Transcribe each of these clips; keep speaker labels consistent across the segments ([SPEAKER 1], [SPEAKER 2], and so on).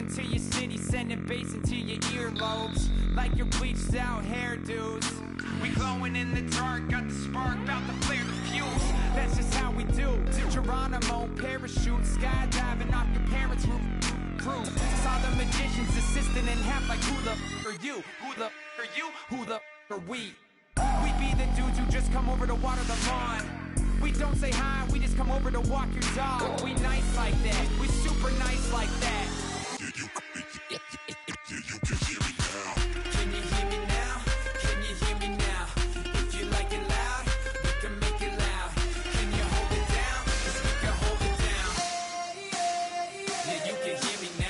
[SPEAKER 1] into your city, sending bass into your earlobes, like your bleached out hairdos. We glowing in the dark, got the spark, about to flare the fuse. That's just how we do. To Geronimo, parachute, skydiving off your parents' roof. Saw the magician's assistant in half, like who the are you? Who the are you? Who the are we? We be the dudes who just come over to water the lawn. We don't say hi, we just come over to walk your dog. We nice like that, we super nice like that. Can you hear me now? Can you hear me now? If you like it loud, we can make it loud. Can you hold it down? 'Cause we can hold it down. Yeah, you can hear me now.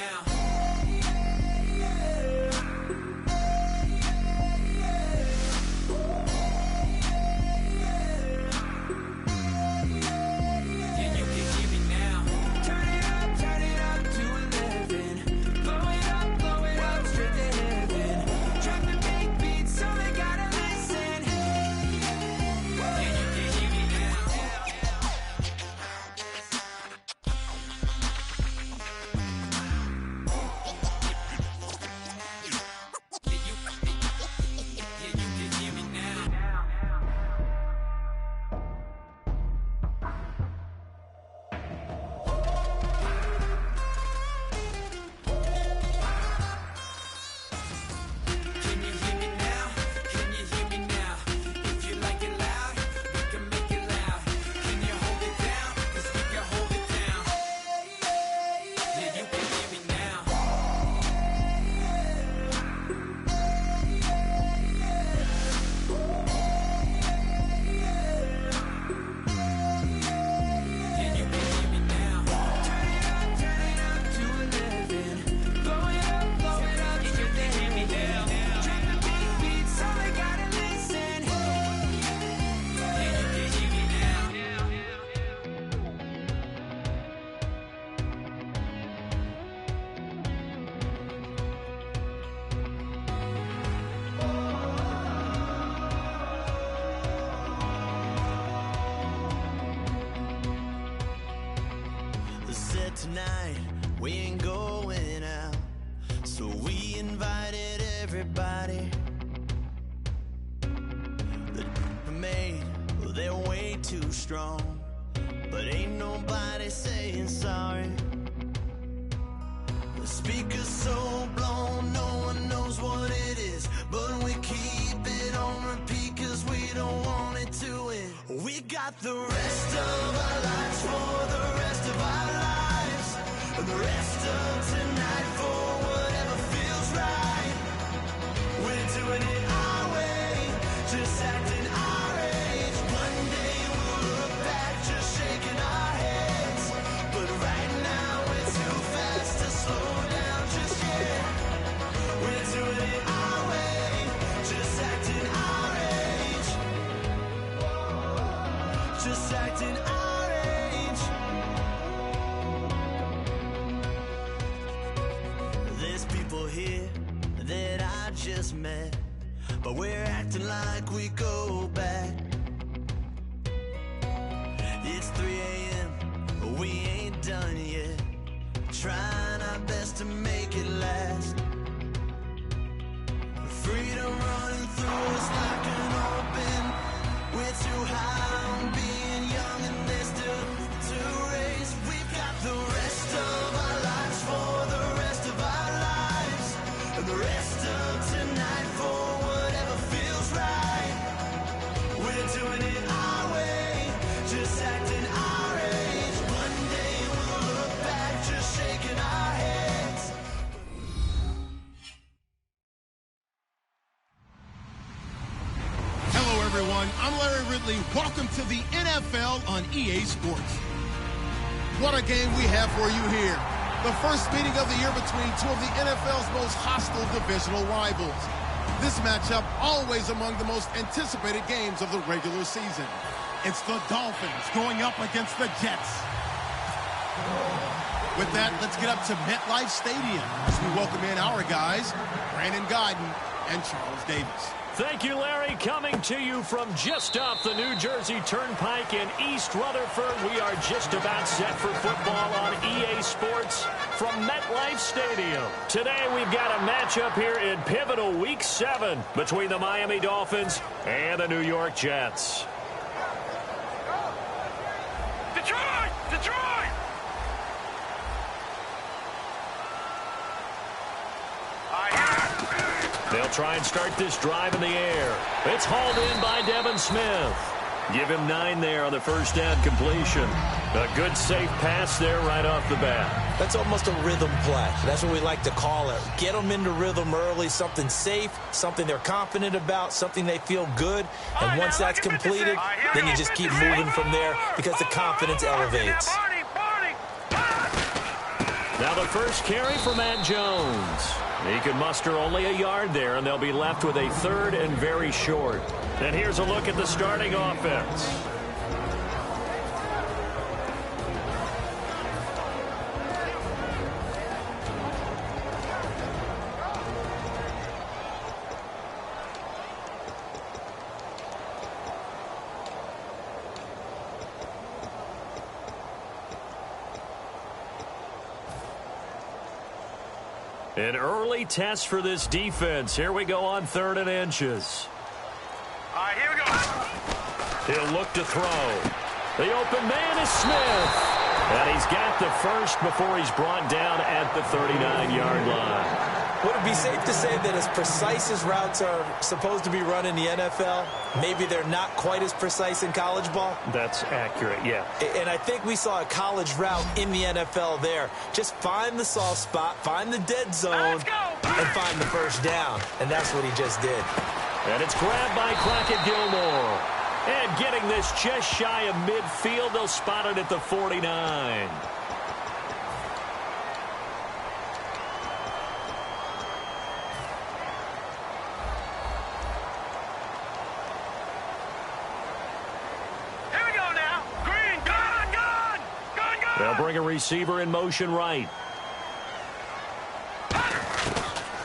[SPEAKER 2] Tonight we ain't going out, so we invited everybody. The made, well, they're way too strong, but ain't nobody saying sorry. The speaker's so blown, no one knows what it is, but we keep it on repeat 'cause we don't want it to end. We got the rest of our lives for the rest of our lives. And the rest of tonight for whatever feels right. We're doing it our way, just acting our age. One day we'll look back, just shaking our heads. But right now we're too fast to slow down just yet. We're doing it our way, just acting our age. Just acting our age. Here that I just met, but we're acting like we go back. It's 3 a.m., but we ain't done yet, trying our best to make it last. Freedom running through us like an open. We're too high on being young and there's still to race. We've got the rest of our lives for the rest of our lives. And the rest of tonight for whatever feels right. We're doing it our way, just acting our age. One day we'll look back, just shaking our heads.
[SPEAKER 3] Hello everyone, I'm Larry Ridley. Welcome to the NFL on EA Sports. What a game we have for you here. The first meeting of the year between two of the NFL's most hostile divisional rivals. This matchup always among the most anticipated games of the regular season. It's the Dolphins going up against the Jets. With that, let's get up to MetLife Stadium as we welcome in our guys, Brandon Guyton and Charles Davis.
[SPEAKER 4] Thank you, Larry. Coming to you from just off the New Jersey Turnpike in East Rutherford. We are just about set for football on EA Sports from MetLife Stadium. Today we've got a matchup here in pivotal Week 7 between the Miami Dolphins and the New York Jets.
[SPEAKER 1] Detroit! Detroit!
[SPEAKER 4] They'll try and start this drive in the air. It's hauled in by Devin Smith. Give him 9 there on the first down completion. A good safe pass there right off the bat.
[SPEAKER 5] That's almost a rhythm play. That's what we like to call it. Get them into rhythm early, something safe, something they're confident about, something they feel good. And once that's completed, then you just keep moving from there because the confidence elevates.
[SPEAKER 4] Now the first carry for Matt Jones. He can muster only a yard there, and they'll be left with a 3rd and very short. And here's a look at the starting offense. An early test for this defense. Here we go on 3rd and inches.
[SPEAKER 1] All right, here we go.
[SPEAKER 4] He'll look to throw. The open man is Smith. And he's got the first before he's brought down at the 39-yard line.
[SPEAKER 5] Would it be safe to say that as precise as routes are supposed to be run in the NFL, maybe they're not quite as precise in college ball?
[SPEAKER 4] That's accurate, yeah.
[SPEAKER 5] And I think we saw a college route in the NFL there. Just find the soft spot, find the dead zone, and find the first down. And that's what he just did.
[SPEAKER 4] And it's grabbed by Crockett Gilmore. And getting this just shy of midfield, they'll spot it at the 49. They'll bring a receiver in motion right.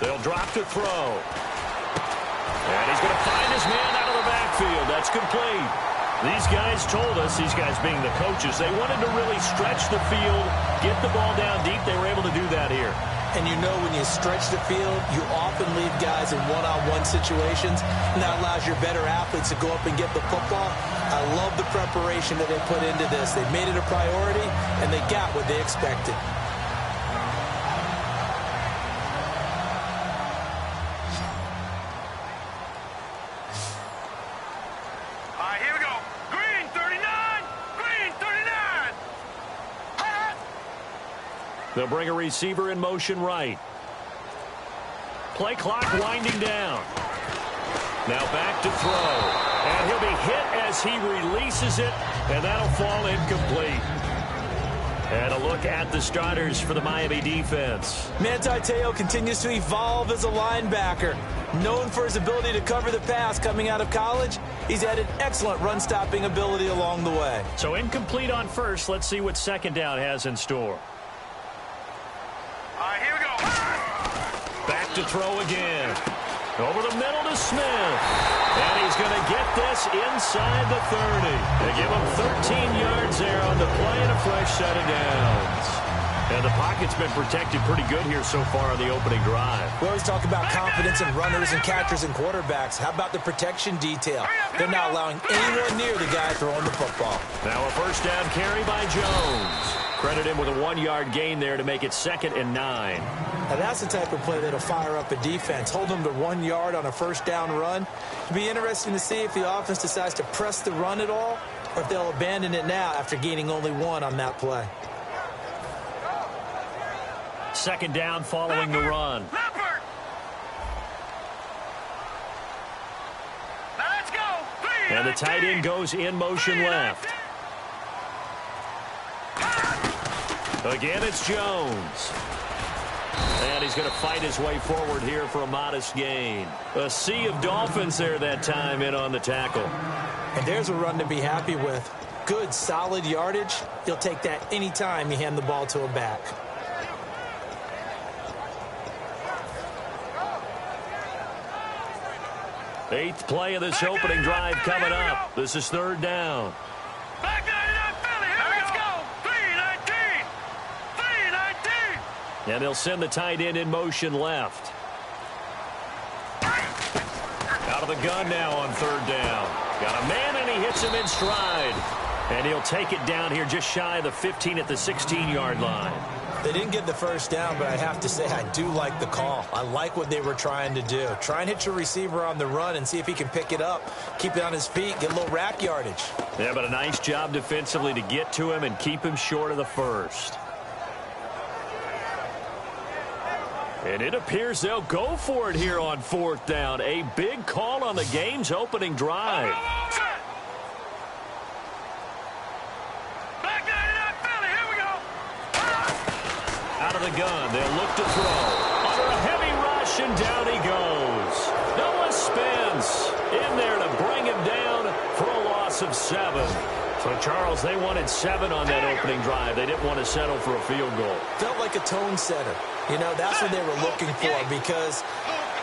[SPEAKER 4] They'll drop to throw. And he's going to find his man out of the backfield. That's complete. These guys told us, these guys being the coaches, they wanted to really stretch the field, get the ball down deep. They were able to do that here.
[SPEAKER 5] And you know when you stretch the field, you often leave guys in one-on-one situations, and that allows your better athletes to go up and get the football. I love the preparation that they put into this. They made it a priority, and they got what they expected.
[SPEAKER 1] All right, here we go. Green 39. Green 39.
[SPEAKER 4] They'll bring a receiver in motion right. Play clock winding down. Now back to throw. And he'll be hit as he releases it, and that'll fall incomplete. And a look at the starters for the Miami defense.
[SPEAKER 5] Manti Te'o continues to evolve as a linebacker. Known for his ability to cover the pass coming out of college, he's added excellent run-stopping ability along the way.
[SPEAKER 4] So incomplete on first. Let's see what second down has in store.
[SPEAKER 1] All right, here we go.
[SPEAKER 4] Back to throw again. Over the middle to Smith. And he's going to get this inside the 30. They give him 13 yards there on the play and a fresh set of downs. And the pocket's been protected pretty good here so far on the opening drive.
[SPEAKER 5] We always talk about confidence in runners and catchers and quarterbacks. How about the protection detail? They're not allowing anyone near the guy throwing the football.
[SPEAKER 4] Now a first down carry by Jones. Credit him with a 1-yard gain there to make it 2nd and 9.
[SPEAKER 5] Now that's the type of play that'll fire up a defense. Hold them to 1 yard on a first down run. It'll be interesting to see if the offense decides to press the run at all, or if they'll abandon it now after gaining only 1 on that play.
[SPEAKER 4] 2nd down following the run.
[SPEAKER 1] Leopard. Now let's go.
[SPEAKER 4] And the tight end goes in motion left. Again, it's Jones. And he's going to fight his way forward here for a modest gain. A sea of Dolphins there that time in on the tackle.
[SPEAKER 5] And there's a run to be happy with. Good, solid yardage. He'll take that any time you hand the ball to a back.
[SPEAKER 4] Eighth play of this opening drive coming up. This is third down.
[SPEAKER 6] Back 99 Philly. Here we go. 3-19. 3-19.
[SPEAKER 4] And they'll send the tight end in motion left. Out of the gun now on third down. Got a man, and he hits him in stride. And he'll take it down here just shy of the 15 at the 16-yard line.
[SPEAKER 5] They didn't get the first down, but I have to say I do like the call. I like what they were trying to do. Try and hit your receiver on the run and see if he can pick it up, keep it on his feet, get a little rack yardage.
[SPEAKER 4] Yeah, but a nice job defensively to get to him and keep him short of the first. And it appears they'll go for it here on fourth down. A big call on the game's opening drive.
[SPEAKER 6] Back 99 Philly. Here we go.
[SPEAKER 4] Out of the gun, they'll look to throw. Under a heavy rush, and down he goes. Noah Spence in there to bring him down for a loss of 7. So, Charles, they wanted 7 on that opening drive. They didn't want to settle for a field goal.
[SPEAKER 5] Felt like a tone setter. You know, that's what they were looking for, because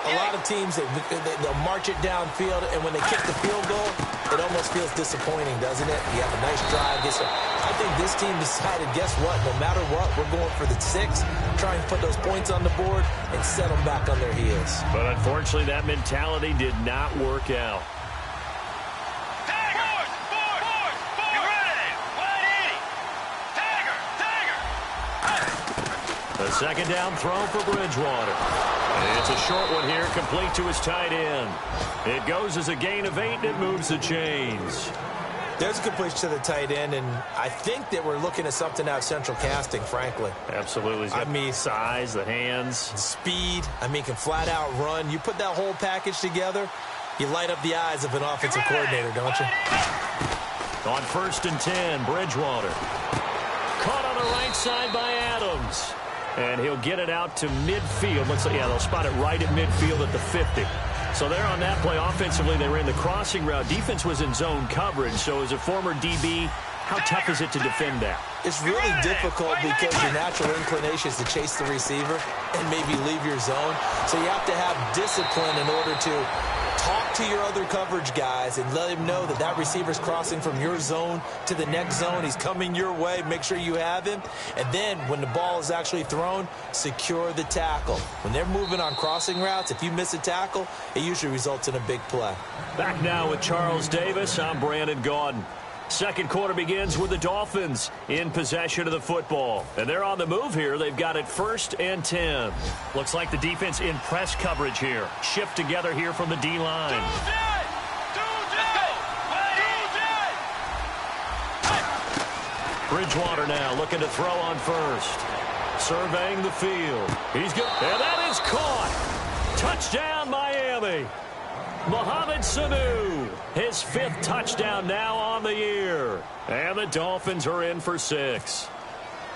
[SPEAKER 5] a lot of teams, they'll march it downfield, and when they kick the field goal, it almost feels disappointing, doesn't it? You have a nice drive. I think this team decided, guess what? No matter what, we're going for the 6, try and put those points on the board and set them back on their heels.
[SPEAKER 4] But unfortunately, that mentality did not work out. A second down throw for Bridgewater. It's a short one here, complete to his tight end. It goes as a gain of 8, and it moves the chains.
[SPEAKER 5] There's a completion to the tight end, and I think that we're looking at something out of central casting, frankly.
[SPEAKER 4] Absolutely.
[SPEAKER 5] I mean,
[SPEAKER 4] size, the hands.
[SPEAKER 5] Speed. I mean, can flat out run. You put that whole package together, you light up the eyes of an offensive coordinator, don't you?
[SPEAKER 4] On 1st and 10, Bridgewater. Caught on the right side by Adams. And he'll get it out to midfield. Yeah, they'll spot it right at midfield at the 50. So there on that play, offensively, they ran the crossing route. Defense was in zone coverage. So as a former DB, how tough is it to defend that?
[SPEAKER 5] It's really difficult because your natural inclination is to chase the receiver and maybe leave your zone. So you have to have discipline in order to talk to your other coverage guys and let him know that that receiver's crossing from your zone to the next zone. He's coming your way. Make sure you have him. And then when the ball is actually thrown, secure the tackle. When they're moving on crossing routes, if you miss a tackle, it usually results in a big play.
[SPEAKER 4] Back now with Charles Davis. I'm Brandon Gaudin. Second quarter begins with the Dolphins in possession of the football. And they're on the move here. They've got it 1st and 10. Looks like the defense in press coverage here. Shift together here from the D-line. Bridgewater now looking to throw on 1st. Surveying the field. He's good. And that is caught. Touchdown, Miami. Mohamed Sanu, his 5th touchdown now on the year. And the Dolphins are in for 6.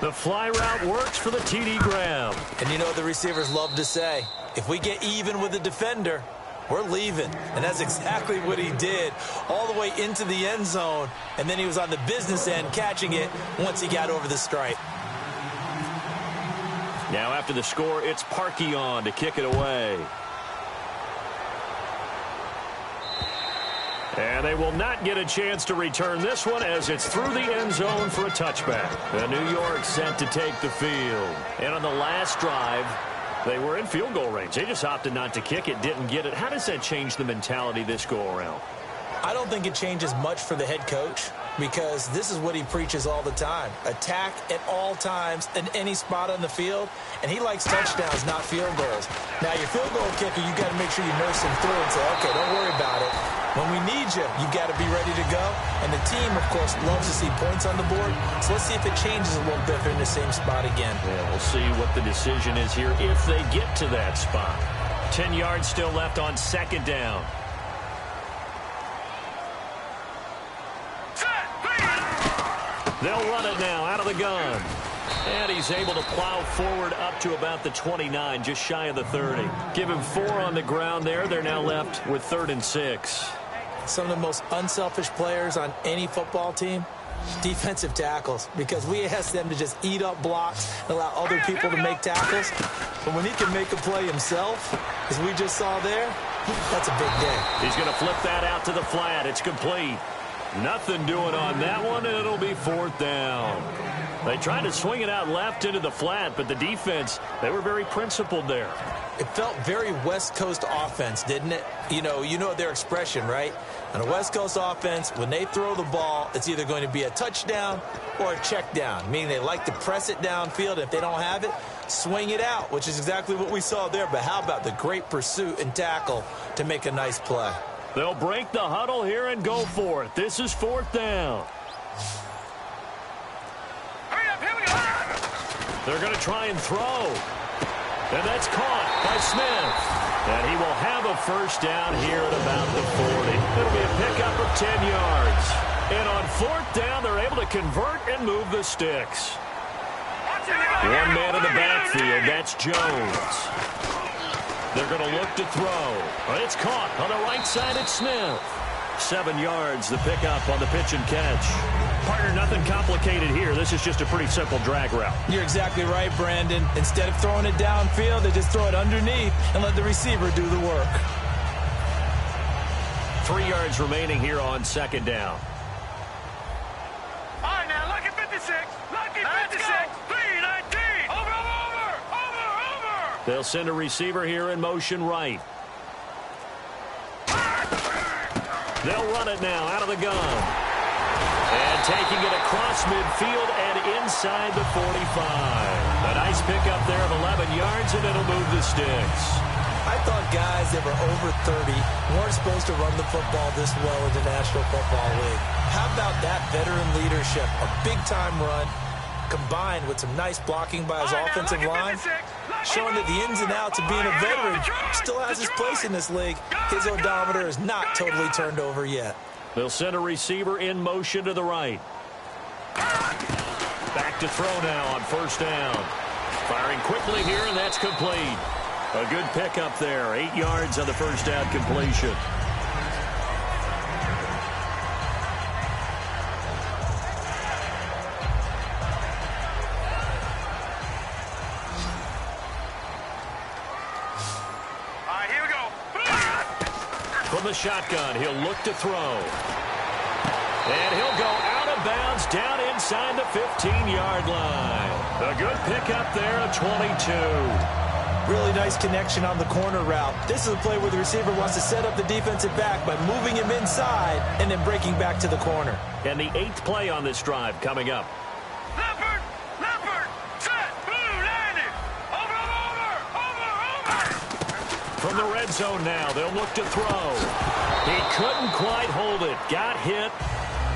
[SPEAKER 4] The fly route works for the TD grab.
[SPEAKER 5] And you know the receivers love to say, if we get even with the defender, we're leaving. And that's exactly what he did, all the way into the end zone. And then he was on the business end catching it once he got over the stripe.
[SPEAKER 4] Now after the score, it's Parkey on to kick it away. And they will not get a chance to return this one as it's through the end zone for a touchback. The New York set to take the field. And on the last drive, they were in field goal range. They just opted not to kick it, didn't get it. How does that change the mentality this go-around?
[SPEAKER 5] I don't think it changes much for the head coach, because this is what he preaches all the time. Attack at all times in any spot on the field, and he likes touchdowns, not field goals. Now, your field goal kicker, you got to make sure you nurse him through and say, okay, don't worry about it. When we need you, you got to be ready to go. And the team, of course, loves to see points on the board. So let's see if it changes a little bit in the same spot again.
[SPEAKER 4] Yeah, we'll see what the decision is here if they get to that spot. 10 yards still left on 2nd down. They'll run it now out of the gun. And he's able to plow forward up to about the 29, just shy of the 30. Give him 4 on the ground there. They're now left with 3rd and 6.
[SPEAKER 5] Some of the most unselfish players on any football team, defensive tackles, because we ask them to just eat up blocks and allow other people to make tackles. But when he can make a play himself, as we just saw there, That's a big day.
[SPEAKER 4] He's going to flip that out to the flat. It's complete. Nothing doing on that one, and it'll be 4th down. They tried to swing it out left into the flat, but the defense, they were very principled there.
[SPEAKER 5] It felt very West Coast offense, didn't it? You know their expression, right? On a West Coast offense, when they throw the ball, it's either going to be a touchdown or a check down, meaning they like to press it downfield. If they don't have it, swing it out, which is exactly what we saw there. But how about the great pursuit and tackle to make a nice play?
[SPEAKER 4] They'll break the huddle here and go for it. This is 4th down.
[SPEAKER 6] Hurry up, here we go.
[SPEAKER 4] They're going to try and throw. And that's caught by Smith. And he will have a 1st down here at about the 40. It'll be a pickup of 10 yards. And on 4th down, they're able to convert and move the sticks. One man in the backfield, that's Jones. They're going to look to throw. It's caught on the right side at Smith. 7 yards, the pickup on the pitch and catch. Partner, nothing complicated here. This is just a pretty simple drag route.
[SPEAKER 5] You're exactly right, Brandon. Instead of throwing it downfield, they just throw it underneath and let the receiver do the work.
[SPEAKER 4] 3 yards remaining here on 2nd down.
[SPEAKER 6] All right, now, lucky 56. Lucky 56. 319. Over.
[SPEAKER 4] They'll send a receiver here in motion right. They'll run it now out of the gun. And taking it across midfield and inside the 45. A nice pickup there of 11 yards, and it'll move the sticks.
[SPEAKER 5] I thought guys that were over 30 weren't supposed to run the football this well in the National Football League. How about that veteran leadership? A big-time run combined with some nice blocking by his offensive line, showing that the ins and outs of being a veteran still has his place in this league. His odometer is not totally turned over yet.
[SPEAKER 4] They'll send a receiver in motion to the right. Back to throw now on 1st down. Firing quickly here, and that's complete. A good pickup there. 8 yards on the 1st down completion.
[SPEAKER 6] All right, here we go.
[SPEAKER 4] From the shotgun, he'll look to throw. And he'll go out of bounds down inside the 15-yard line. A good pickup there of 22.
[SPEAKER 5] Really nice connection on the corner route. This is a play where the receiver wants to set up the defensive back by moving him inside and then breaking back to the corner.
[SPEAKER 4] And the 8th play on this drive coming up.
[SPEAKER 6] Leopard, set, blue, landed. Over.
[SPEAKER 4] From the red zone now, they'll look to throw. He couldn't quite hold it. Got hit.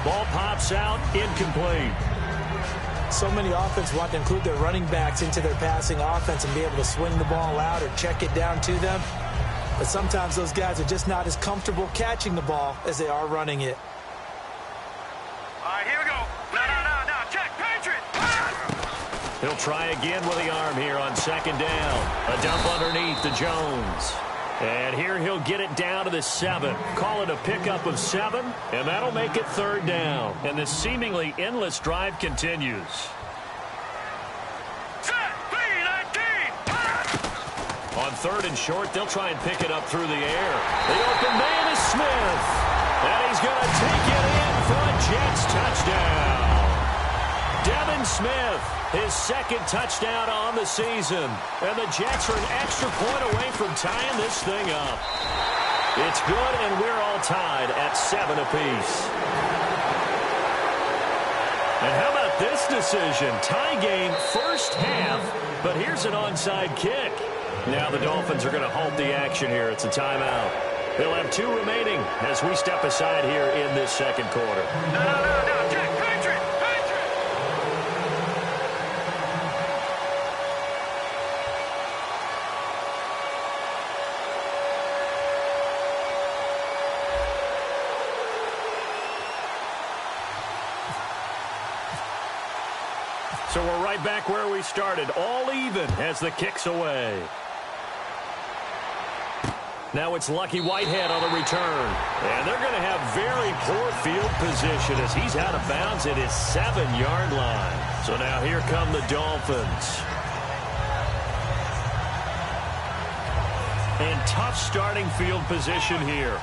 [SPEAKER 4] Ball pops out, incomplete.
[SPEAKER 5] So many offenses want to include their running backs into their passing offense and be able to swing the ball out or check it down to them. But sometimes those guys are just not as comfortable catching the ball as they are running it.
[SPEAKER 6] All right, here we go. No, check, Patriot.
[SPEAKER 4] He'll try again with the arm here on 2nd down. A dump underneath to Jones. And here he'll get it down to the 7. Call it a pickup of 7, and that'll make it 3rd down. And this seemingly endless drive continues.
[SPEAKER 6] Set, 319.
[SPEAKER 4] On 3rd and short, they'll try and pick it up through the air. The open man is Smith. And he's going to take it in for a Jets touchdown. Devin Smith, his 2nd touchdown on the season. And the Jets are an extra point away from tying this thing up. It's good, and we're all tied at 7 apiece. And how about this decision? Tie game, 1st half, but here's an onside kick. Now the Dolphins are going to halt the action here. It's a timeout. They'll have 2 remaining as we step aside here in this 2nd quarter.
[SPEAKER 6] No, check, Patriot.
[SPEAKER 4] So we're right back where we started, all even as the kick's away. Now it's Lucky Whitehead on the return. And they're going to have very poor field position as he's out of bounds at his 7-yard line. So now here come the Dolphins. And tough starting field position here.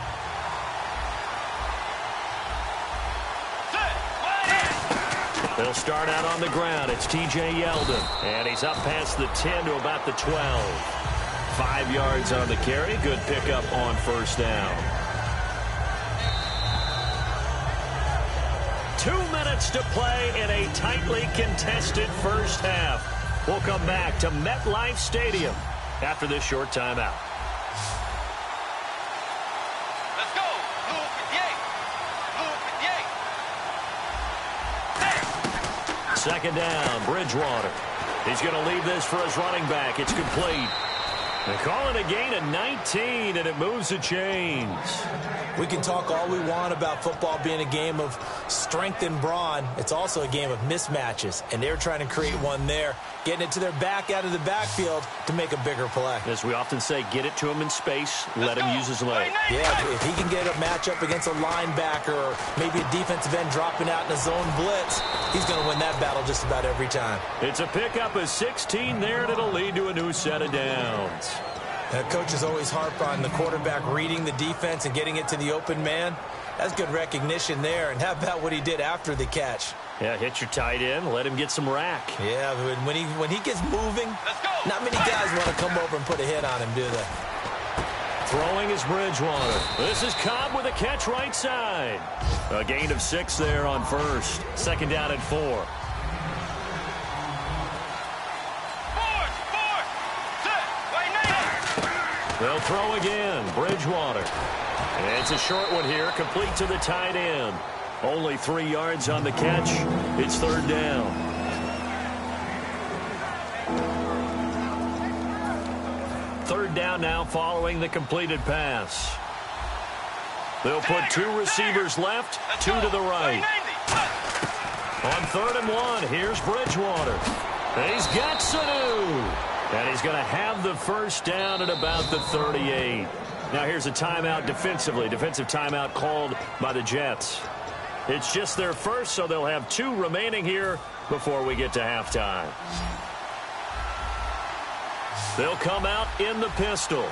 [SPEAKER 4] They'll start out on the ground. It's T.J. Yeldon, and he's up past the 10 to about the 12. 5 yards on the carry. Good pickup on first down. 2 minutes to play in a tightly contested first half. We'll come back to MetLife Stadium after this short timeout.
[SPEAKER 6] Let's go. Move it, yay. Move it, yay.
[SPEAKER 4] Second down, Bridgewater. He's going to leave this for his running back. It's complete. They call it a gain of 19, and it moves the chains.
[SPEAKER 5] We can talk all we want about football being a game of strength and brawn. It's also a game of mismatches, and they're trying to create one there, getting it to their back out of the backfield to make a bigger play.
[SPEAKER 4] As we often say, get it to him in space, let him use his leg.
[SPEAKER 5] Yeah, if he can get a matchup against a linebacker or maybe a defensive end dropping out in a zone blitz, he's going to win that battle just about every time.
[SPEAKER 4] It's a pickup of 16 there, and it'll lead to a new set of downs.
[SPEAKER 5] Coaches always harp on the quarterback reading the defense and getting it to the open man. That's good recognition there. And how about what he did after the catch?
[SPEAKER 4] Yeah, hit your tight end, let him get some rack.
[SPEAKER 5] Yeah, when he gets moving, not many guys want to come over and put a hit on him, do they?
[SPEAKER 4] Throwing is Bridgewater. This is Cobb with a catch right side. A gain of 6 there on first. Second down and 4. They'll throw again. Bridgewater. It's a short one here, complete to the tight end. Only 3 yards on the catch. It's third down. Third down now following the completed pass. They'll put 2 receivers left, 2 to the right. On 3rd and 1, here's Bridgewater. He's got Sanu. And he's going to have the first down at about the 38. Now here's a timeout defensively. Defensive timeout called by the Jets. It's just their first, so they'll have 2 remaining here before we get to halftime. They'll come out in the pistol.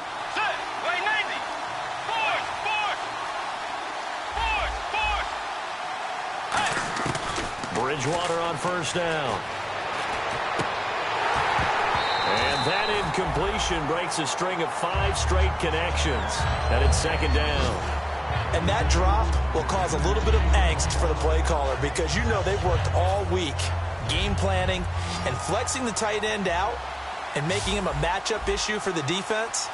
[SPEAKER 4] Bridgewater on first down. And that incompletion breaks a string of 5 straight connections. And it's second down.
[SPEAKER 5] And that drop will cause a little bit of angst for the play caller because you know they've worked all week game planning and flexing the tight end out and making him a matchup issue for the defense.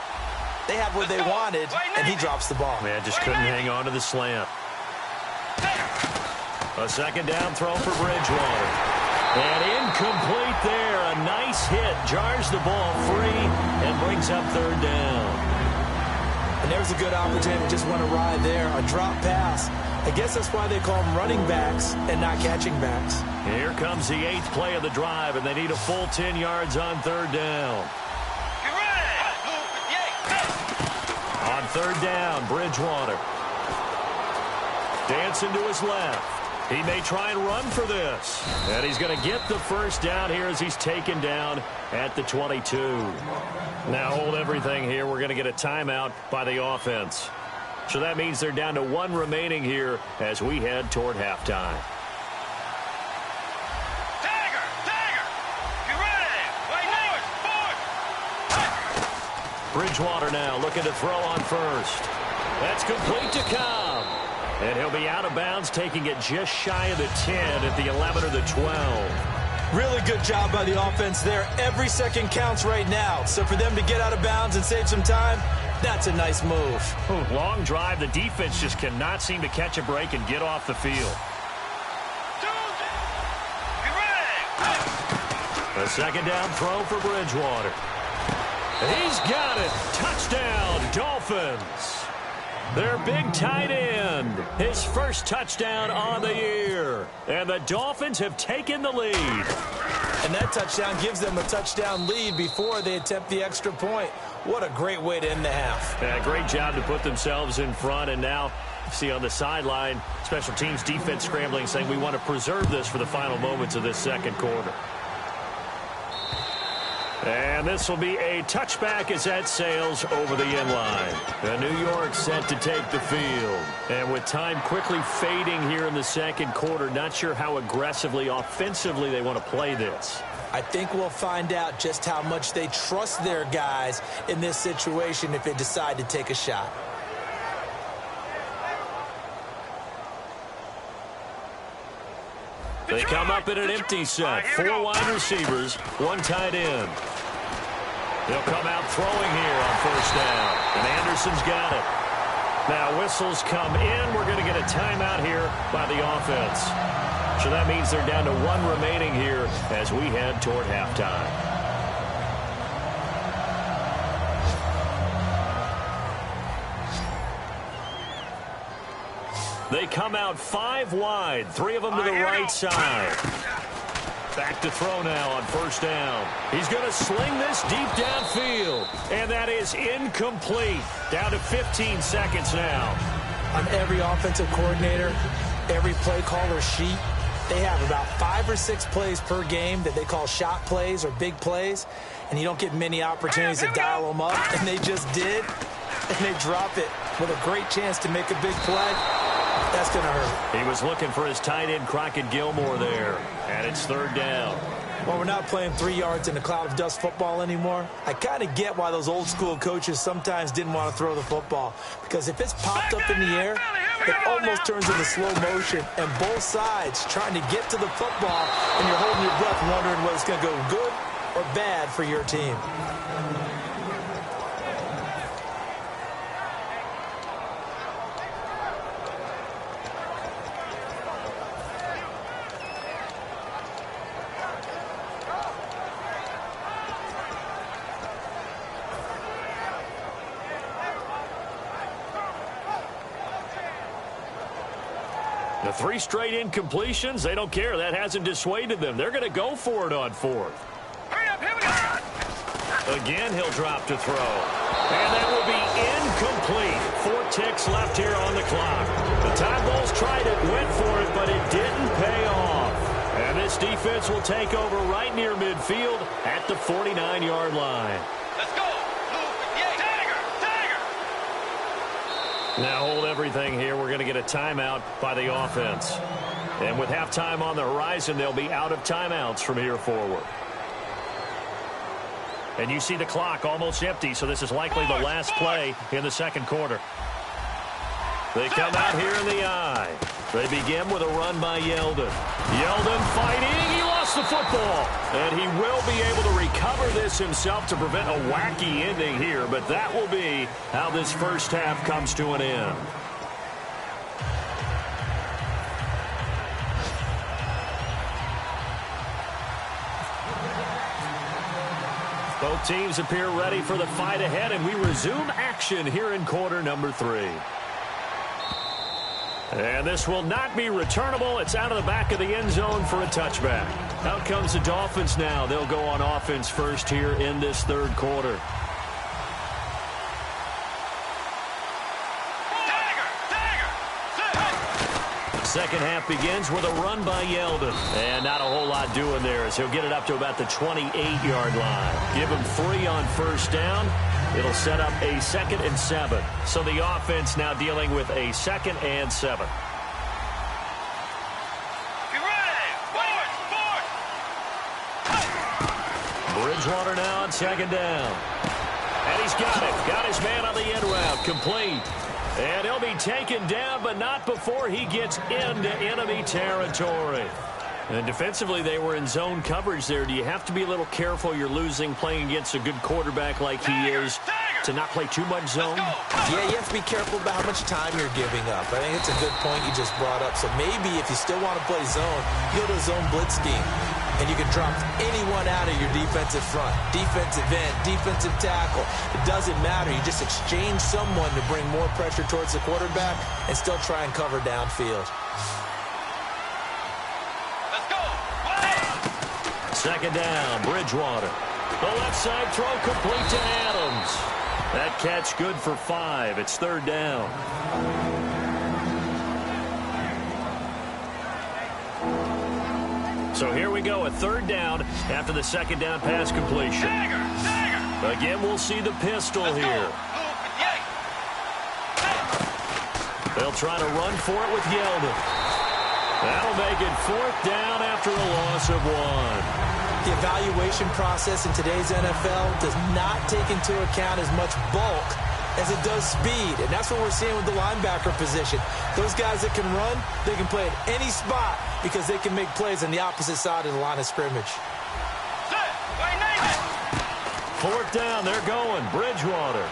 [SPEAKER 5] They have what they wanted, and he drops the ball.
[SPEAKER 4] Man, just couldn't hang on to the slant. A second down throw for Bridgewater. And incomplete there. A nice hit. Jars the ball free and brings up third down.
[SPEAKER 5] And there's a good opportunity. Just want to ride there. A drop pass. I guess that's why they call them running backs and not catching backs.
[SPEAKER 4] Here comes the 8th play of the drive, and they need a full 10 yards on third down. On third down, Bridgewater. Dancing to his left. He may try and run for this. And he's going to get the first down here as he's taken down at the 22. Now hold everything here. We're going to get a timeout by the offense. So that means they're down to 1 remaining here as we head toward halftime. Bridgewater now looking to throw on first. That's complete to Cobb. And he'll be out of bounds, taking it just shy of the 10 at the 11 or the 12.
[SPEAKER 5] Really good job by the offense there. Every second counts right now. So for them to get out of bounds and save some time, that's a nice move.
[SPEAKER 4] Ooh, long drive. The defense just cannot seem to catch a break and get off the field. A second down throw for Bridgewater. He's got it. Touchdown, Dolphins. Their big tight end, his first touchdown on the year. And the Dolphins have taken the lead.
[SPEAKER 5] And that touchdown gives them a touchdown lead before they attempt the extra point. What a great way to end the half.
[SPEAKER 4] Yeah, great job to put themselves in front. And now, see on the sideline, special teams defense scrambling, saying we want to preserve this for the final moments of this second quarter. And this will be a touchback as that sails over the end line. The New York set to take the field. And with time quickly fading here in the second quarter, not sure how aggressively, offensively they want to play this.
[SPEAKER 5] I think we'll find out just how much they trust their guys in this situation if they decide to take a shot.
[SPEAKER 4] They come up in an empty set. 4 wide receivers, 1 tight end. They'll come out throwing here on first down. And Anderson's got it. Now whistles come in. We're going to get a timeout here by the offense. So that means they're down to 1 remaining here as we head toward halftime. They come out 5 wide, 3 of them to the right side. Back to throw now on first down. He's going to sling this deep downfield, and that is incomplete. Down to 15 seconds now.
[SPEAKER 5] On every offensive coordinator, every play caller sheet, they have about 5 or 6 plays per game that they call shot plays or big plays, and you don't get many opportunities to dial them up, and they just did, and they drop it with a great chance to make a big play. That's going to hurt.
[SPEAKER 4] He was looking for his tight end, Crockett Gilmore, there. And it's third down.
[SPEAKER 5] Well, we're not playing 3 yards in a cloud of dust football anymore. I kind of get why those old school coaches sometimes didn't want to throw the football. Because if it's popped up in the air, it almost turns into slow motion. And both sides trying to get to the football, and you're holding your breath wondering whether it's going to go good or bad for your team.
[SPEAKER 4] The 3 straight incompletions, they don't care. That hasn't dissuaded them. They're going to go for it on 4th.
[SPEAKER 6] Hurry up, here we go.
[SPEAKER 4] Again, he'll drop to throw. And that will be incomplete. 4 ticks left here on the clock. The Tide Bulls tried it, went for it, but it didn't pay off. And this defense will take over right near midfield at the 49-yard line.
[SPEAKER 6] Let's go.
[SPEAKER 4] Now hold everything here. We're going to get a timeout by the offense. And with halftime on the horizon, they'll be out of timeouts from here forward. And you see the clock almost empty, so this is likely the last play in the second quarter. They come out here in the I. They begin with a run by Yeldon. Yeldon fighting. He lost the football. And he will be able to recover this himself to prevent a wacky ending here. But that will be how this first half comes to an end. Both teams appear ready for the fight ahead, and we resume action here in quarter number 3. And this will not be returnable. It's out of the back of the end zone for a touchback. Out comes the Dolphins now. They'll go on offense first here in this third quarter. Second half begins with a run by Yeldon. And not a whole lot doing there as he'll get it up to about the 28-yard line. Give him 3 on first down. It'll set up a 2nd and 7. So the offense now dealing with a 2nd and 7.
[SPEAKER 6] Be ready. Forward.
[SPEAKER 4] Bridgewater now on 2nd down. And he's got it. Got his man on the end route. Complete. And he'll be taken down, but not before he gets into enemy territory. And defensively, they were in zone coverage there. Do you have to be a little careful? You're losing playing against a good quarterback like he is to not play too much zone?
[SPEAKER 5] Yeah, you have to be careful about how much time you're giving up. I think it's a good point you just brought up. So maybe if you still want to play zone, you go to a zone blitz scheme. And you can drop anyone out of your defensive front, defensive end, defensive tackle. It doesn't matter. You just exchange someone to bring more pressure towards the quarterback and still try and cover downfield.
[SPEAKER 6] Let's go.
[SPEAKER 4] Second down, Bridgewater. The left side throw complete to Adams. That catch good for 5. It's third down. So here we go, a third down after the second down pass completion. Again, we'll see the pistol here. They'll try to run for it with Yeldon. That'll make it fourth down after a loss of 1.
[SPEAKER 5] The evaluation process in today's NFL does not take into account as much bulk as it does speed, and that's what we're seeing with the linebacker position. Those guys that can run, they can play at any spot because they can make plays on the opposite side of the line of scrimmage.
[SPEAKER 4] Fourth down, they're going. Bridgewater.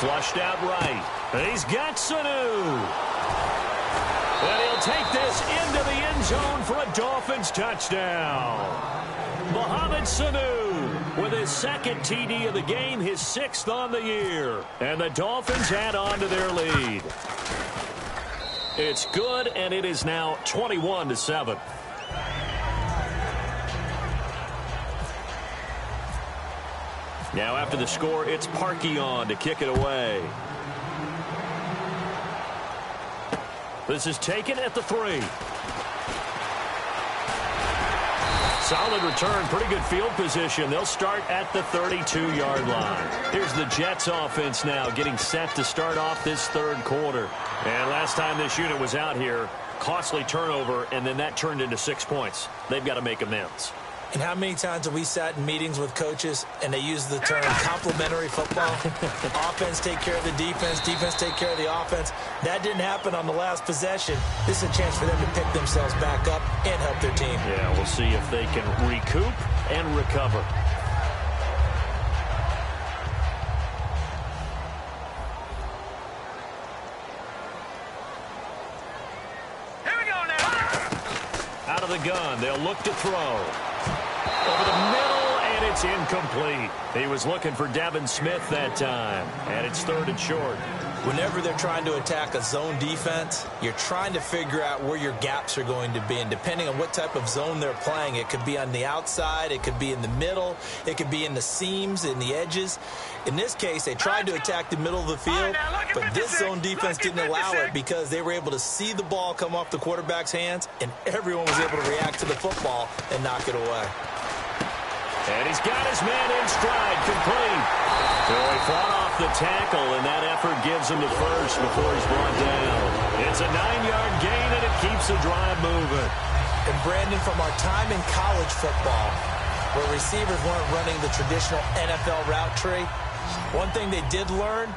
[SPEAKER 4] Flushed out right. And he's got Sanu. And he'll take this into the end zone for a Dolphins touchdown. Mohamed Sanu with his second TD of the game, his 6th on the year. And the Dolphins add on to their lead. It's good, and it is now 21-7. Now after the score, it's Parkey on to kick it away. This is taken at the 3. Solid return, pretty good field position. They'll start at the 32-yard line. Here's the Jets offense now getting set to start off this third quarter. And last time this unit was out here, costly turnover, and then that turned into 6 points. They've got to make amends.
[SPEAKER 5] And how many times have we sat in meetings with coaches and they use the term complementary football? Offense take care of the defense, defense take care of the offense. That didn't happen on the last possession. This is a chance for them to pick themselves back up and help their team.
[SPEAKER 4] Yeah, we'll see if they can recoup and recover.
[SPEAKER 6] Here we go now.
[SPEAKER 4] Out of the gun, they'll look to throw. Over the middle, and it's incomplete. He was looking for Devin Smith that time, and it's 3rd and short.
[SPEAKER 5] Whenever they're trying to attack a zone defense, you're trying to figure out where your gaps are going to be. And depending on what type of zone they're playing, it could be on the outside, it could be in the middle, it could be in the seams, in the edges. In this case, they tried to attack the middle of the field, but this zone defense didn't allow it because they were able to see the ball come off the quarterback's hands, and everyone was able to react to the football and knock it away.
[SPEAKER 4] And he's got his man in stride, complete. So he fought off the tackle, and that effort gives him the first before he's brought down. It's a 9-yard gain, and it keeps the drive moving.
[SPEAKER 5] And Brandon, from our time in college football, where receivers weren't running the traditional NFL route tree, one thing they did learn,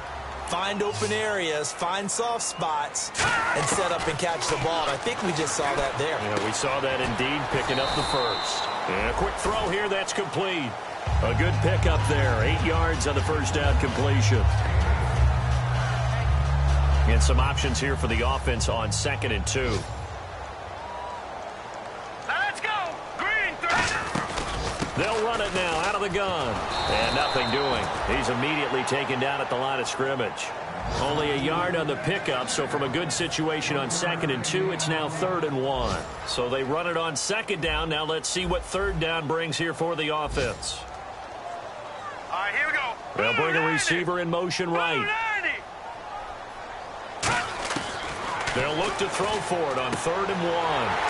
[SPEAKER 5] find open areas, find soft spots, and set up and catch the ball. And I think we just saw that there.
[SPEAKER 4] Yeah, we saw that indeed, picking up the first. And a quick throw here, that's complete. A good pickup there, 8 yards on the first down completion. And some options here for the offense on 2nd and 2.
[SPEAKER 6] Let's go. Green 3.
[SPEAKER 4] They'll run it now out of the gun. And nothing doing. He's immediately taken down at the line of scrimmage. Only a yard on the pickup, so from a good situation on 2nd and 2, it's now 3rd and 1. So they run it on 2nd down. Now let's see what 3rd down brings here for the offense.
[SPEAKER 6] All right, here we go.
[SPEAKER 4] They'll bring a receiver in motion right. They'll look to throw for it on 3rd and 1.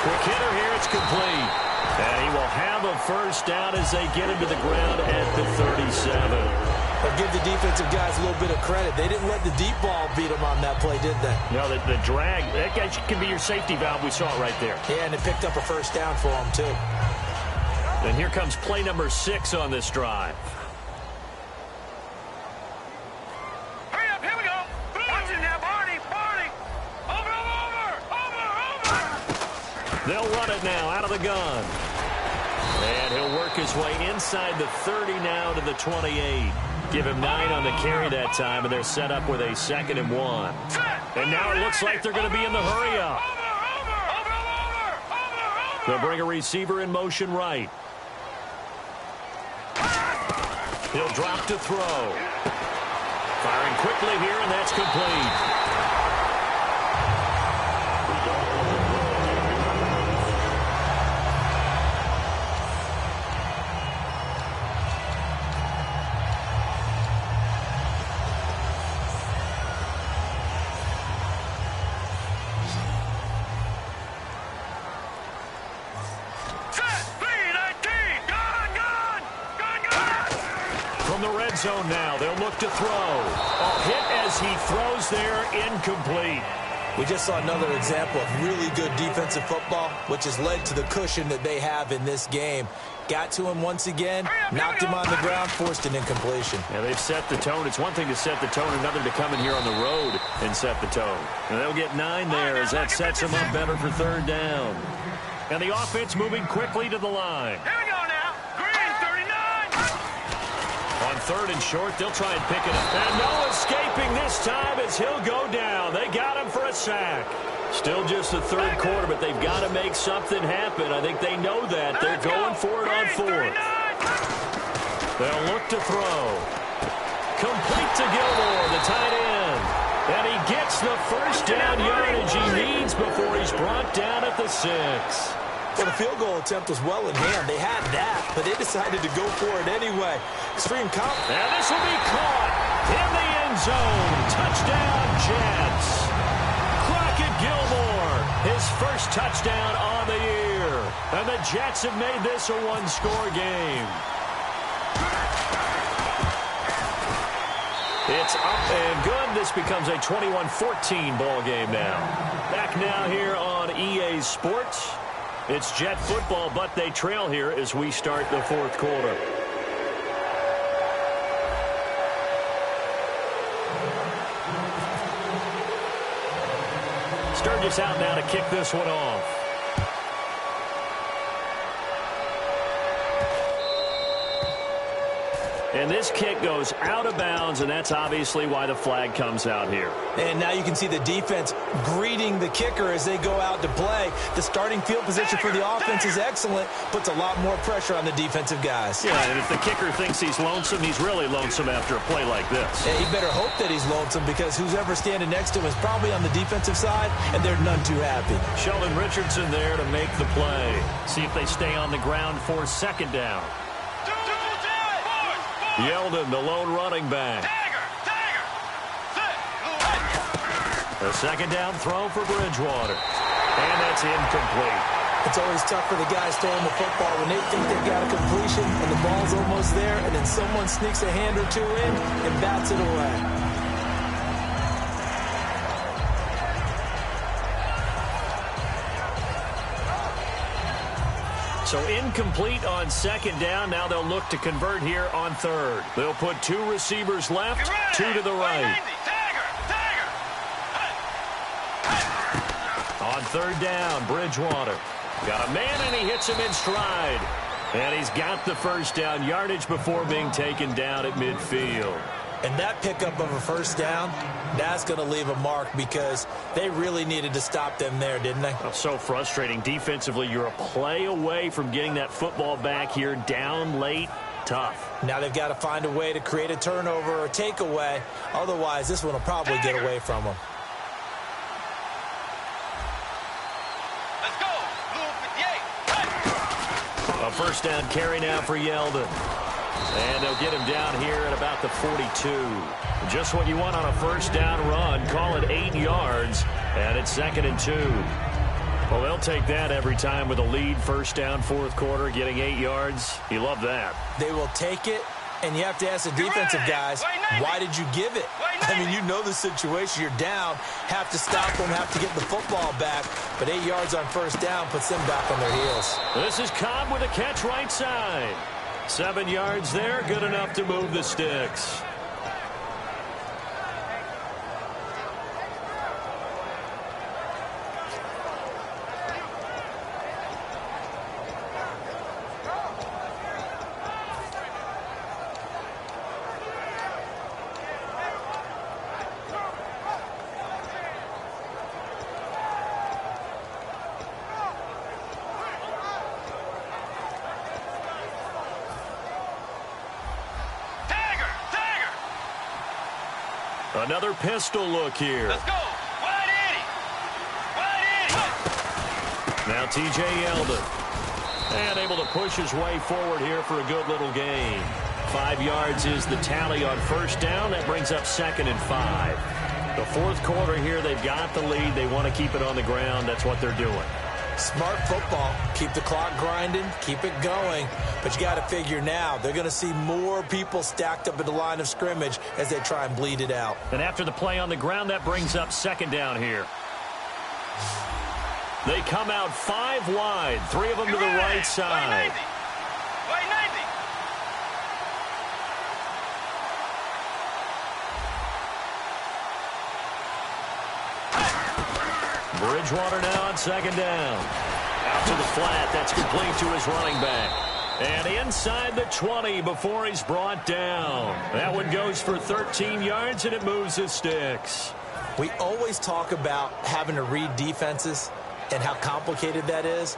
[SPEAKER 4] Quick hitter here, it's complete. And he will have a first down as they get him to the ground at the 37.
[SPEAKER 5] But give the defensive guys a little bit of credit. They didn't let the deep ball beat them on that play, did they?
[SPEAKER 4] No, the drag, that guy can be your safety valve. We saw it right there.
[SPEAKER 5] Yeah, and it picked up a first down for them, too.
[SPEAKER 4] And here comes play number 6 on this drive.
[SPEAKER 6] Hurry up, here we go. Watch it now, Barney. Over.
[SPEAKER 4] They'll run it now out of the gun. And he'll work his way inside the 30 now to the 28. Give him 9 on the carry that time, and they're set up with a 2nd and 1. And now it looks like they're going to be in the hurry-up. They'll bring a receiver in motion right. He'll drop to throw. Firing quickly here, and that's complete. zone now. They'll look to throw. A hit as he throws there, incomplete.
[SPEAKER 5] We just saw another example of really good defensive football, which has led to the cushion that they have in this game. Got to him once again, knocked him on the ground, forced an incompletion.
[SPEAKER 4] Yeah, they've set the tone. It's one thing to set the tone, another to come in here on the road and set the tone. And they'll get 9 there as that sets them up better for third down. And the offense moving quickly to the line.
[SPEAKER 6] Here we go now. Green, 39.
[SPEAKER 4] On third and short, they'll try and pick it up. And no escaping this time as he'll go down. They got him for a sack. Still just the third quarter, but they've got to make something happen. I think they know that. They're going for it on fourth. They'll look to throw. Complete to Gilmore, the tight end. And he gets the first down yardage he needs before he's brought down at the 6.
[SPEAKER 5] Well, the field goal attempt was well in hand. They had that, but they decided to go for it anyway. Extreme confidence.
[SPEAKER 4] And this will be caught in the end zone. Touchdown, Jets. Crockett Gilmore, his first touchdown on the year. And the Jets have made this a one-score game. It's up and good. This becomes a 21-14 ball game now. Back now here on EA Sports. It's Jet football, but they trail here as we start the fourth quarter. Sturgis out now to kick this one off. And this kick goes out of bounds, and that's obviously why the flag comes out here.
[SPEAKER 5] And now you can see the defense greeting the kicker as they go out to play. The starting field position for the offense is excellent, puts a lot more pressure on the defensive guys.
[SPEAKER 4] Yeah, and if the kicker thinks he's lonesome, he's really lonesome after a play like this.
[SPEAKER 5] Yeah, he better hope that he's lonesome because who's ever standing next to him is probably on the defensive side, and they're none too happy.
[SPEAKER 4] Sheldon Richardson there to make the play. See if they stay on the ground for second down. Yeldon, the lone running back. A second down throw for Bridgewater. And that's incomplete.
[SPEAKER 5] It's always tough for the guys throwing the football when they think they've got a completion and the ball's almost there, and then someone sneaks a hand or two in and bats it away.
[SPEAKER 4] So incomplete on second down. Now they'll look to convert here on third. They'll put 2 receivers left, 2 to the right. On third down, Bridgewater. Got a man, and he hits him in stride. And he's got the first down yardage before being taken down at midfield.
[SPEAKER 5] And that pickup of a first down, that's going to leave a mark because they really needed to stop them there, didn't they?
[SPEAKER 4] Oh, so frustrating. Defensively, you're a play away from getting that football back here down late. Tough.
[SPEAKER 5] Now they've got to find a way to create a turnover or takeaway. Otherwise, this one will probably get away from them.
[SPEAKER 6] Let's go. Blue 58.
[SPEAKER 4] A first down carry now for Yeldon. And they'll get him down here at about the 42. Just what you want on a first down run. Call it 8 yards. And it's 2nd and 2. Well, they'll take that every time with a lead. First down, fourth quarter, getting 8 yards. You love that.
[SPEAKER 5] They will take it. And you have to ask the defensive guys, why did you give it? I mean, you know the situation. You're down. Have to stop them. Have to get the football back. But 8 yards on first down puts them back on their heels.
[SPEAKER 4] This is Cobb with a catch right side. 7 yards there, good enough to move the sticks. Another pistol look here.
[SPEAKER 6] Let's go. Wide Eddie. Wide Eddie.
[SPEAKER 4] Now T.J. Yeldon. And able to push his way forward here for a good little gain. 5 yards is the tally on first down. That brings up 2nd and 5. The fourth quarter here, they've got the lead. They want to keep it on the ground. That's what they're doing.
[SPEAKER 5] Smart football. Keep the clock grinding. Keep it going. But you got to figure now they're going to see more people stacked up at the line of scrimmage as they try and bleed it out.
[SPEAKER 4] And after the play on the ground, that brings up second down here. They come out 5 wide. 3 of them to the right side. Bridgewater now on second down. Out to the flat. That's complete to his running back. And inside the 20 before he's brought down. That one goes for 13 yards, and it moves his sticks.
[SPEAKER 5] We always talk about having to read defenses and how complicated that is.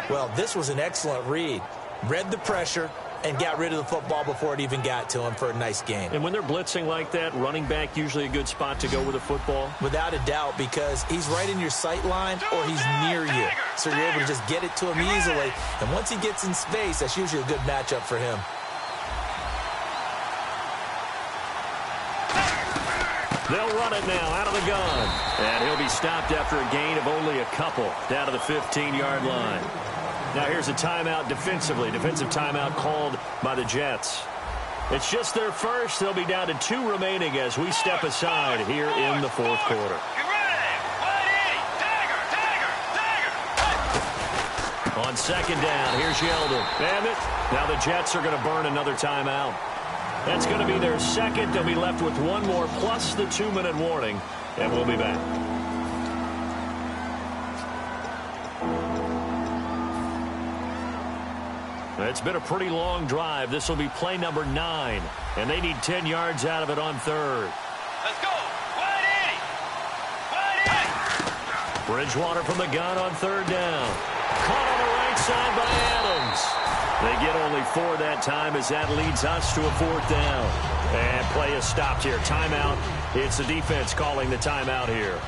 [SPEAKER 5] Well, this was an excellent read. Read the pressure and got rid of the football before it even got to him for a nice gain.
[SPEAKER 4] And when they're blitzing like that, running back usually a good spot to go with a football?
[SPEAKER 5] Without a doubt, because he's right in your sight line or he's near you. So you're able to just get it to him easily. And once he gets in space, that's usually a good matchup for him.
[SPEAKER 4] They'll run it now out of the gun. And he'll be stopped after a gain of only a couple down to the 15-yard line. Now here's a timeout defensively. Defensive timeout called by the Jets. It's just their first. They'll be down to 2 remaining as we step aside here in the fourth quarter. On second down, here's Yeldon. Damn it. Now the Jets are going to burn another timeout. That's going to be their second. They'll be left with 1 more plus the 2-minute warning. And we'll be back. It's been a pretty long drive. This will be play number 9. And they need 10 yards out of it on third.
[SPEAKER 6] Let's go. Wide 80.
[SPEAKER 4] Bridgewater from the gun on third down. Caught on the right side by Adams. They get only 4 that time as that leads us to a 4th down. And play is stopped here. Timeout. It's the defense calling the timeout here.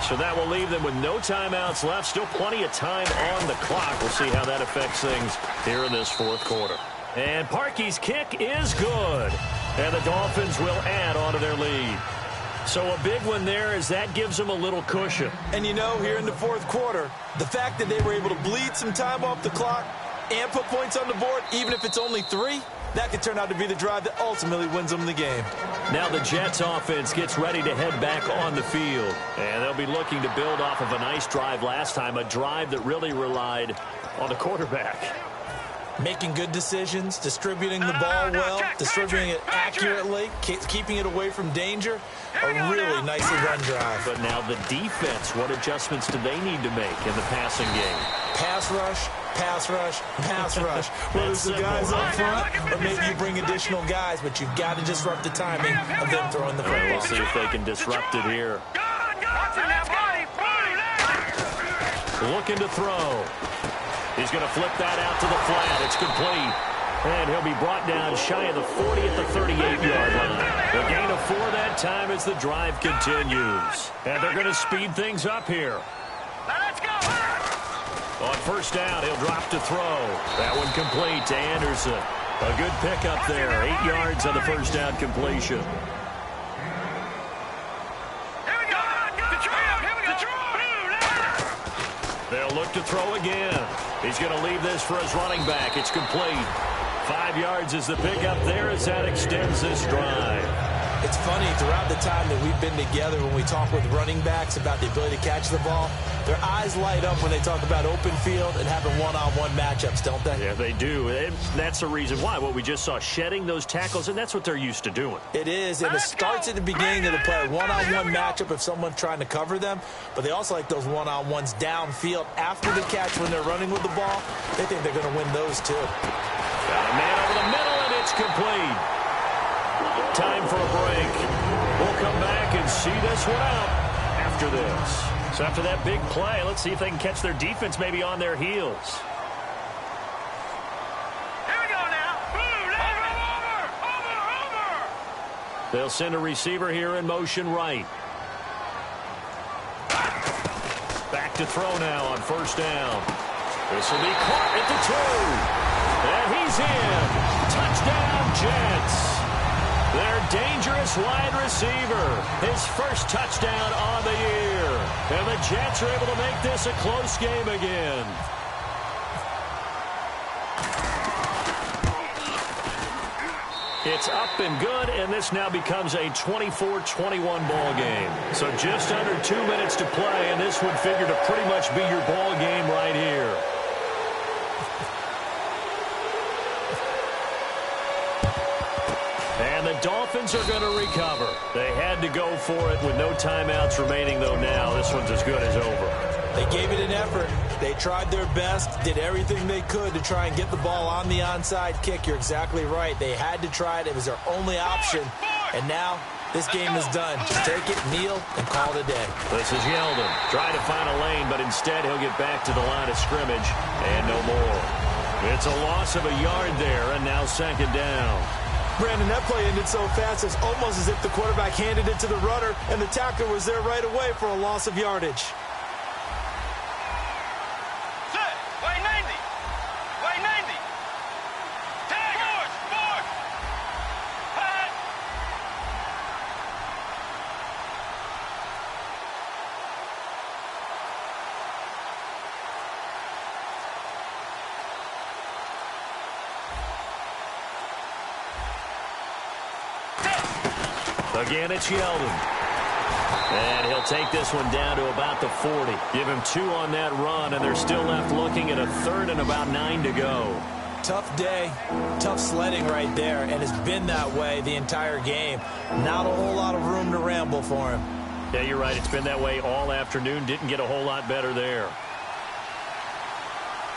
[SPEAKER 4] So that will leave them with no timeouts left. Still plenty of time on the clock. We'll see how that affects things here in this fourth quarter. And Parkey's kick is good. And the Dolphins will add on to their lead. So a big one there as that gives them a little cushion.
[SPEAKER 5] And you know, here in the fourth quarter, the fact that they were able to bleed some time off the clock and put points on the board, even if it's only 3, that could turn out to be the drive that ultimately wins them the game.
[SPEAKER 4] Now the Jets offense gets ready to head back on the field. And they'll be looking to build off of a nice drive last time, a drive that really relied on the quarterback.
[SPEAKER 5] Making good decisions, distributing the ball well, distributing it accurately, keeping it away from danger. A really nicely run drive.
[SPEAKER 4] But now the defense, what adjustments do they need to make in the passing game?
[SPEAKER 5] Pass rush, pass rush, pass rush. Whether it's the guys up front or maybe you bring additional guys, but you've got to disrupt the timing of them throwing the football.
[SPEAKER 4] We'll see if they can disrupt it here. Looking to throw. He's going to flip that out to the flat. It's complete. And he'll be brought down shy of the 40 at the 38-yard line. A gain of 4 that time as the drive continues. And they're going to speed things up here.
[SPEAKER 6] Let's go.
[SPEAKER 4] On first down, he'll drop to throw. That one complete to Anderson. A good pickup there. 8 yards on the first down completion.
[SPEAKER 6] Here we go.
[SPEAKER 4] They'll look to throw again. He's going to leave this for his running back. It's complete. 5 yards is the pickup there as that extends this drive.
[SPEAKER 5] It's funny, throughout the time that we've been together, when we talk with running backs about the ability to catch the ball, their eyes light up when they talk about open field and having one-on-one matchups, don't they?
[SPEAKER 4] Yeah, they do. And that's the reason why. What we just saw, shedding those tackles, and that's what they're used to doing.
[SPEAKER 5] It is, and it starts at the beginning of the play. One-on-one matchup if someone's trying to cover them, but they also like those one-on-ones downfield after the catch when they're running with the ball. They think they're going to win those, too.
[SPEAKER 4] Got a man over the middle, and it's complete. Time for a break. We'll come back and see this one out after this. So after that big play, let's see if they can catch their defense maybe on their heels.
[SPEAKER 6] Here we go now. Over.
[SPEAKER 4] They'll send a receiver here in motion right. Back to throw now on first down. This will be caught at the 2. And he's in. Touchdown, Jets. Their dangerous wide receiver. His first touchdown on the year. And the Jets are able to make this a close game again. It's up and good, and this now becomes a 24-21 ball game. So just under 2 minutes to play, and this would figure to pretty much be your ball game right here. And the Dolphins are going to recover. They had to go for it with no timeouts remaining, though now this one's as good as over.
[SPEAKER 5] They gave it an effort. They tried their best, did everything they could to try and get the ball on the onside kick. You're exactly right. They had to try it. It was their only option. And now this game is done. Just take it, kneel, and call it a day.
[SPEAKER 4] This is Yeldon. Trying to find a lane, but instead he'll get back to the line of scrimmage. And no more. It's a loss of a yard there, and now second down.
[SPEAKER 5] Brandon, that play ended so fast, it's almost as if the quarterback handed it to the runner, and the tackler was there right away for a loss of yardage.
[SPEAKER 4] Again, it's Yeldon. And he'll take this one down to about the 40. Give him 2 on that run, and they're still left looking at a third and about 9 to go.
[SPEAKER 5] Tough day, tough sledding right there, and it's been that way the entire game. Not a whole lot of room to ramble for him.
[SPEAKER 4] Yeah, you're right. It's been that way all afternoon. Didn't get a whole lot better there.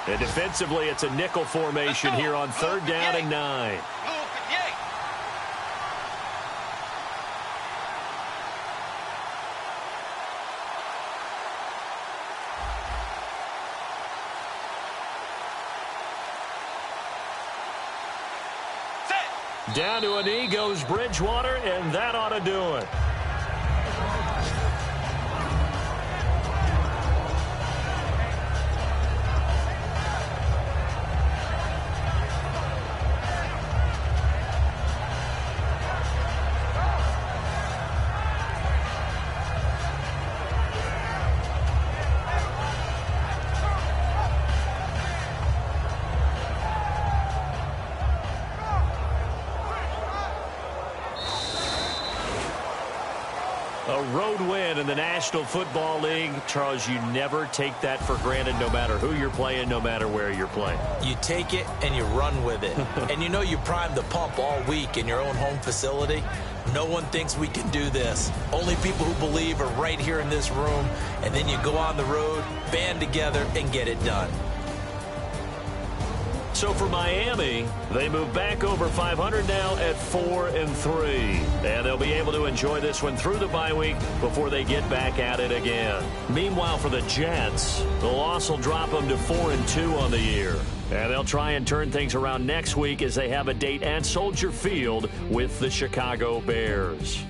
[SPEAKER 4] And defensively, it's a nickel formation here on third down and 9. Down to a knee goes Bridgewater, and that ought to do it. A road win in the National Football League. Charles, you never take that for granted no matter who you're playing, no matter where you're playing.
[SPEAKER 5] You take it and you run with it. And you know you primed the pump all week in your own home facility. No one thinks we can do this. Only people who believe are right here in this room. And then you go on the road, band together, and get it done.
[SPEAKER 4] So for Miami, they move back over 500 now at 4-3. And they'll be able to enjoy this one through the bye week before they get back at it again. Meanwhile, for the Jets, the loss will drop them to 4-2 on the year. And they'll try and turn things around next week as they have a date at Soldier Field with the Chicago Bears.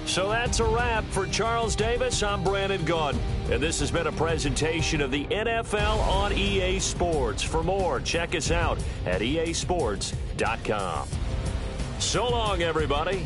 [SPEAKER 4] So that's a wrap. For Charles Davis, I'm Brandon Gaudin. And this has been a presentation of the NFL on EA Sports. For more, check us out at easports.com. So long, everybody.